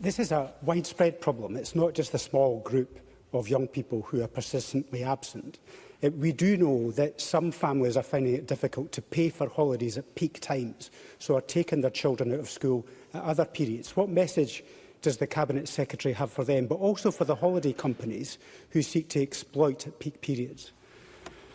This is a widespread problem. It's not just a small group of young people who are persistently absent. We do know that some families are finding it difficult to pay for holidays at peak times, so are taking their children out of school at other periods. What message does the Cabinet Secretary have for them, but also for the holiday companies who seek to exploit at peak periods?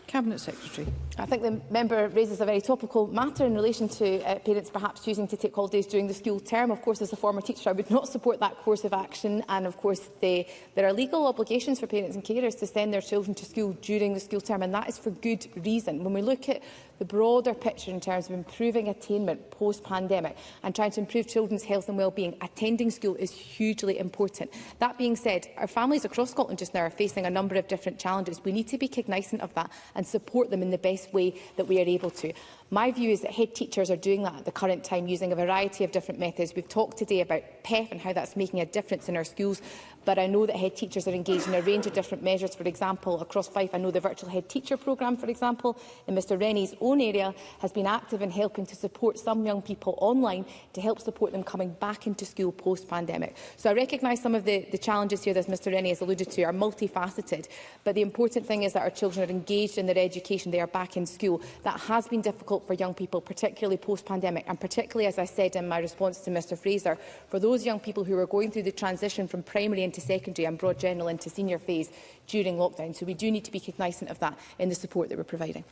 Cabinet Secretary. I think the member raises a very topical matter in relation to parents perhaps choosing to take holidays during the school term. Of course, as a former teacher, I would not support that course of action. And of course, there are legal obligations for parents and carers to send their children to school during the school term, and that is for good reason. When we look at the broader picture in terms of improving attainment post-pandemic and trying to improve children's health and well-being, attending school is hugely important. That being said, our families across Scotland just now are facing a number of different challenges. We need to be cognisant of that and support them in the best way that we are able to. My view is that head teachers are doing that at the current time using a variety of different methods. We've talked today about PEF and how that's making a difference in our schools, but I know that head teachers are engaged in a range of different measures. For example, across Fife, I know the virtual head teacher programme, for example, in Mr Rennie's own area, has been active in helping to support some young people online to help support them coming back into school post-pandemic. So I recognise some of the challenges here that Mr Rennie has alluded to are multifaceted, but the important thing is that our children are engaged in their education, they are back in school. That has been difficult for young people, particularly post-pandemic, and particularly, as I said in my response to Mr Fraser, for those young people who are going through the transition from primary into secondary and broad general into senior phase during lockdown. So we do need to be cognisant of that in the support that we're providing.